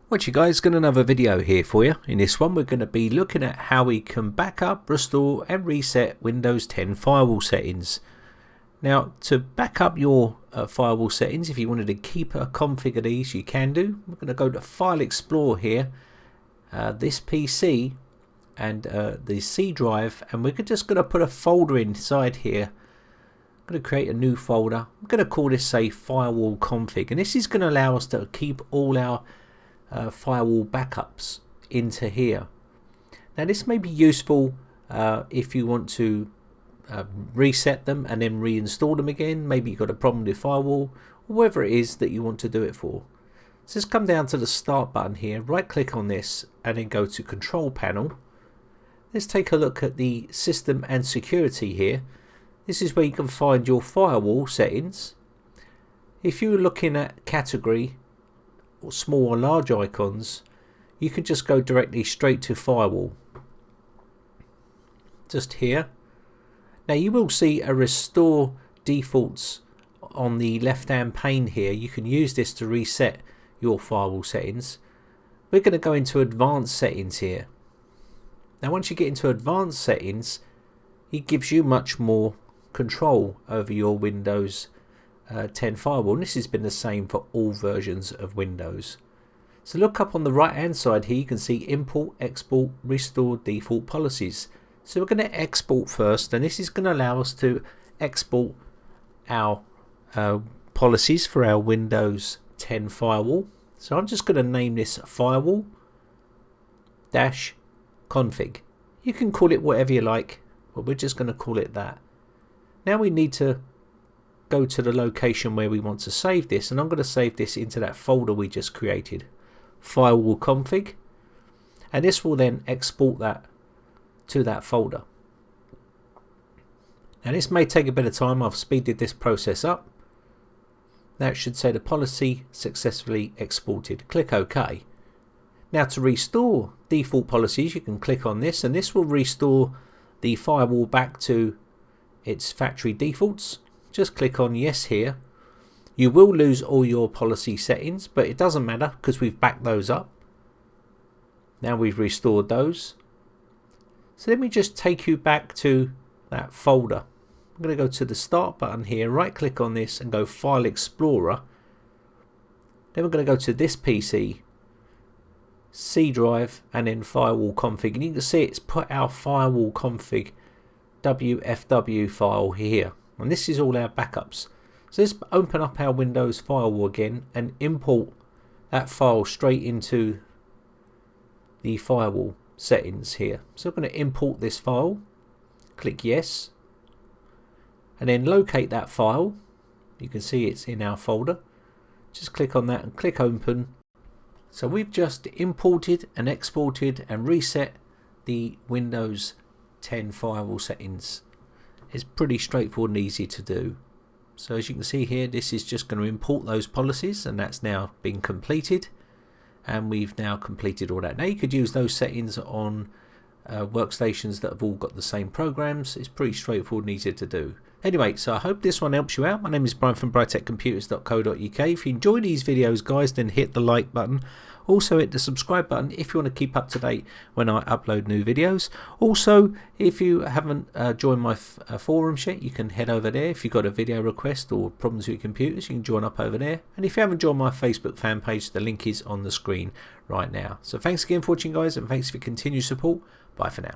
What you guys, got another video here for you. In this one we're going to be looking at how we can back up, restore and reset Windows 10 firewall settings. Now, to back up your firewall settings, if you wanted to keep a config of these, you can do. We're going to go to File Explorer here, this PC and the C drive, and we're just going to put a folder inside here. I'm going to create a new folder. I'm going to call this, say, firewall config, and this is going to allow us to keep all our firewall backups into here. Now this may be useful if you want to reset them and then reinstall them again. Maybe you've got a problem with firewall, or whatever it is that you want to do it for. So just come down to the start button here, right click on this and then go to control panel. Let's take a look at the system and security here. This is where you can find your firewall settings. If you're looking at category or small or large icons, you can just go directly straight to firewall, just here. Now you will see a restore defaults on the left hand pane here. You can use this to reset your firewall settings. We're going to go into advanced settings here. Now once you get into advanced settings, it gives you much more control over your Windows 10 firewall, and this has been the same for all versions of Windows. So look up on the right hand side here, you can see import, export, restore default policies. So we're going to export first, and this is going to allow us to export our policies for our Windows 10 firewall. So I'm just going to name this firewall-config. You can call it whatever you like, but we're just going to call it that. Now we need to go to the location where we want to save this, and I'm going to save this into that folder we just created, firewall config, and this will then export that to that folder. Now this may take a bit of time. I've speeded this process up. Now it should say the policy successfully exported. Click OK. Now to restore default policies, you can click on this, and this will restore the firewall back to its factory defaults. Just click on yes here. You will lose all your policy settings, but it doesn't matter because we've backed those up. Now we've restored those. So let me just take you back to that folder. I'm going to go to the start button here, right click on this and go File Explorer. Then we're going to go to this PC, C drive, and then firewall config, and you can see it's put our firewall config WFW file here. And this is all our backups. So let's open up our Windows Firewall again and import that file straight into the firewall settings here. So I'm going to import this file, click yes, and then locate that file. You can see it's in our folder. Just click on that and click open. So we've just imported and exported and reset the Windows 10 firewall settings. It's pretty straightforward and easy to do. So as you can see here, this is just going to import those policies, and that's now been completed, and we've now completed all that. Now you could use those settings on workstations that have all got the same programs. It's pretty straightforward and easy to do. Anyway, so I hope this one helps you out. My name is Brian from briteccomputers.co.uk. If you enjoy these videos, guys, then hit the like button. Also hit the subscribe button if you want to keep up to date when I upload new videos. Also, if you haven't joined my forums yet, you can head over there. If you've got a video request or problems with your computers, you can join up over there. And if you haven't joined my Facebook fan page, the link is on the screen right now. So thanks again for watching, guys, and thanks for your continued support. Bye for now.